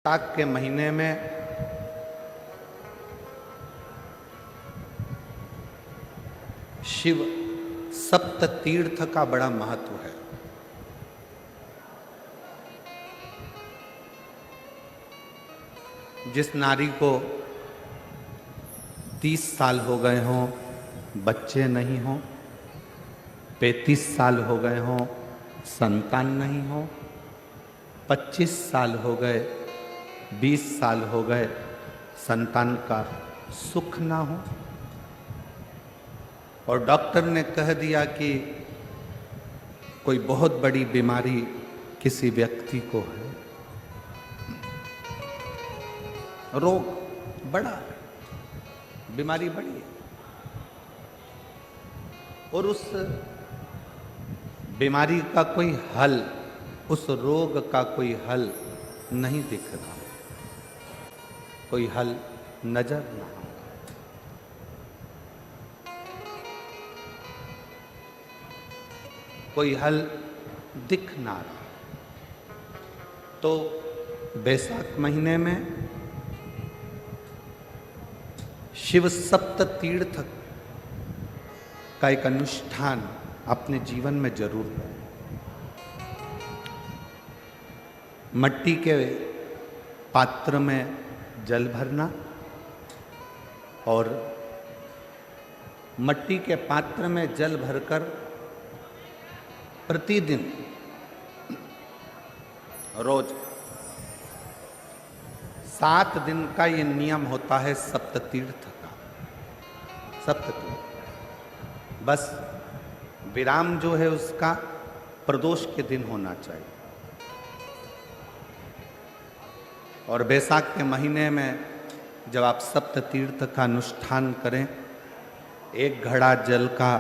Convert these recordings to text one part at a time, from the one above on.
बैसाख के महीने में शिव सप्त तीर्थ का बड़ा महत्व है। जिस नारी को 30 साल हो गए हों, बच्चे नहीं हों, 35 साल हो गए हों, संतान नहीं हो, 25 साल हो गए, 20 साल हो गए, संतान का सुख ना हो, और डॉक्टर ने कह दिया कि कोई बहुत बड़ी बीमारी किसी व्यक्ति को है, रोग बड़ा है, बीमारी बड़ी है, और उस बीमारी का कोई हल, उस रोग का कोई हल नहीं दिख रहा, कोई हल नजर ना आ, कोई हल दिख ना रहा। तो बैसाख महीने में शिव सप्त तीर्थ का एक अनुष्ठान अपने जीवन में जरूर करें। मट्टी के पात्र में जल भरना और मट्टी के पात्र में जल भरकर प्रतिदिन रोज 7 दिन का ये नियम होता है सप्ततीर्थ का। सप्ततीर्थ बस विराम जो है उसका प्रदोष के दिन होना चाहिए। और बैसाख के महीने में जब आप सप्ततीर्थ का अनुष्ठान करें, 1 घड़ा जल का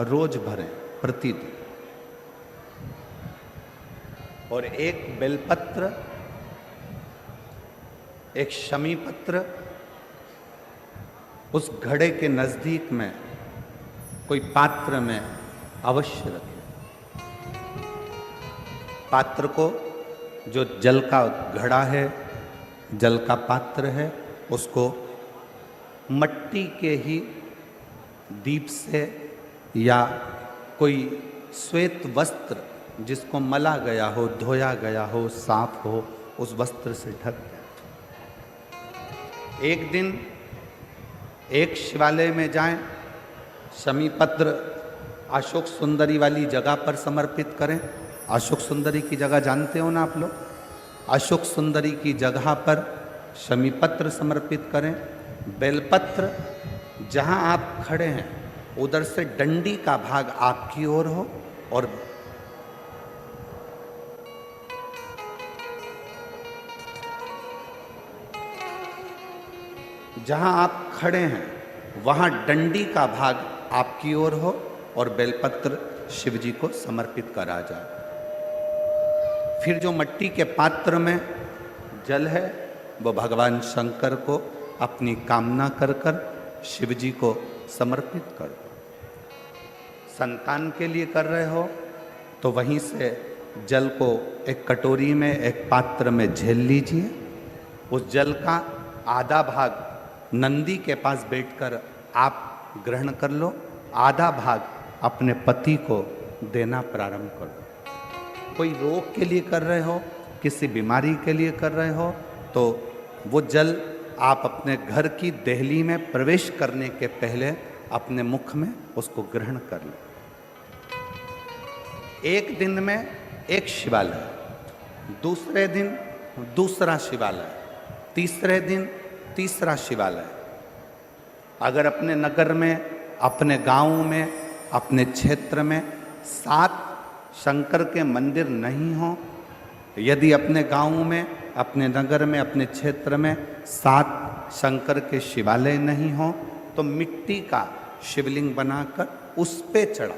रोज भरें प्रतिदिन, और 1 बेलपत्र, 1 शमी पत्र उस घड़े के नजदीक में कोई पात्र में अवश्य रखें। पात्र को, जो जल का घड़ा है, जल का पात्र है, उसको मट्टी के ही दीप से या कोई श्वेत वस्त्र जिसको मला गया हो, धोया गया हो, साफ हो, उस वस्त्र से ढक जाए। एक दिन एक शिवालय में जाएं, शमी पत्र अशोक सुंदरी वाली जगह पर समर्पित करें। अशोक सुंदरी की जगह जानते हो ना आप लोग? अशोक सुंदरी की जगह पर शमी पत्र समर्पित करें। बेलपत्र जहां आप खड़े हैं उधर से डंडी का भाग आपकी ओर हो, और जहां आप खड़े हैं वहां डंडी का भाग आपकी ओर हो, और बेलपत्र शिव जी को समर्पित करा जाए। फिर जो मट्टी के पात्र में जल है वो भगवान शंकर को अपनी कामना कर कर शिव जी को समर्पित कर दो। संतान के लिए कर रहे हो तो वहीं से जल को एक कटोरी में, एक पात्र में झेल लीजिए। उस जल का आधा भाग नंदी के पास बैठकर आप ग्रहण कर लो, आधा भाग अपने पति को देना प्रारंभ कर दो। कोई रोग के लिए कर रहे हो, किसी बीमारी के लिए कर रहे हो, तो वो जल आप अपने घर की देहली में प्रवेश करने के पहले अपने मुख में उसको ग्रहण कर लो। एक दिन में एक शिवालय, दूसरे दिन दूसरा शिवालय, तीसरे दिन तीसरा शिवालय। अगर अपने नगर में, अपने गांव में, अपने क्षेत्र में 7 शंकर के मंदिर नहीं हो, यदि अपने गांव में, अपने नगर में, अपने क्षेत्र में 7 शंकर के शिवालय नहीं हो, तो मिट्टी का शिवलिंग बनाकर उस पे चढ़ाओ,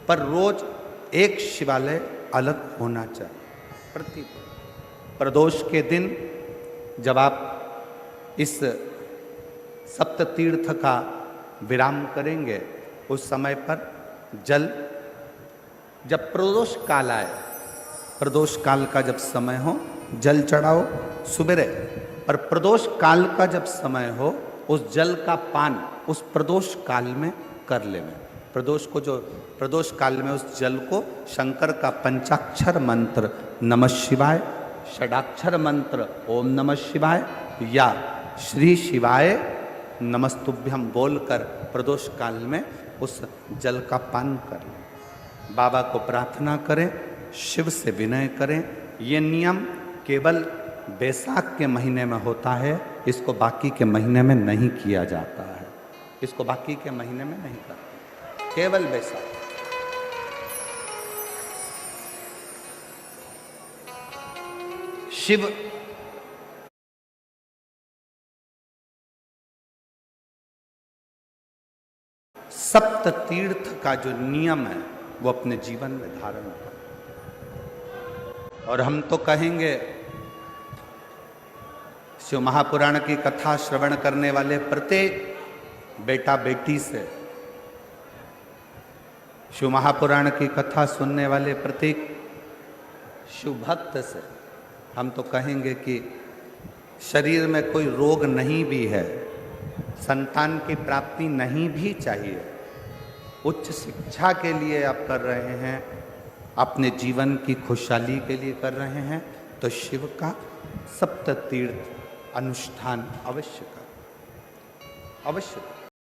पर रोज एक शिवालय अलग होना चाहिए। प्रतिदिन प्रदोष के दिन जब आप इस सप्त तीर्थ का विराम करेंगे, उस समय पर जल, जब प्रदोष काल आए, प्रदोष काल का जब समय हो जल चढ़ाओ सुबेरे, और प्रदोष काल का जब समय हो उस जल का पान उस प्रदोष काल में कर लेना। प्रदोष को जो प्रदोष काल में उस जल को शंकर का पंचाक्षर मंत्र नमः शिवाय, षडाक्षर मंत्र ओम नमः शिवाय या श्री शिवाय नमस्तुभ्यम बोलकर प्रदोष काल में उस जल का पान कर लें। बाबा को प्रार्थना करें, शिव से विनय करें। ये नियम केवल बैसाख के महीने में होता है, इसको बाकी के महीने में नहीं किया जाता है। इसको बाकी के महीने में नहीं करते, केवल बैसाख। शिव सप्त तीर्थ का जो नियम है वो अपने जीवन में धारण करें। और हम तो कहेंगे शिव महापुराण की कथा श्रवण करने वाले प्रत्येक बेटा बेटी से, शिव महापुराण की कथा सुनने वाले प्रत्येक शिव भक्त से हम तो कहेंगे कि शरीर में कोई रोग नहीं भी है, संतान की प्राप्ति नहीं भी चाहिए, उच्च शिक्षा के लिए आप कर रहे हैं, अपने जीवन की खुशहाली के लिए कर रहे हैं, तो शिव का सप्त तीर्थ अनुष्ठान अवश्य करें, अवश्य।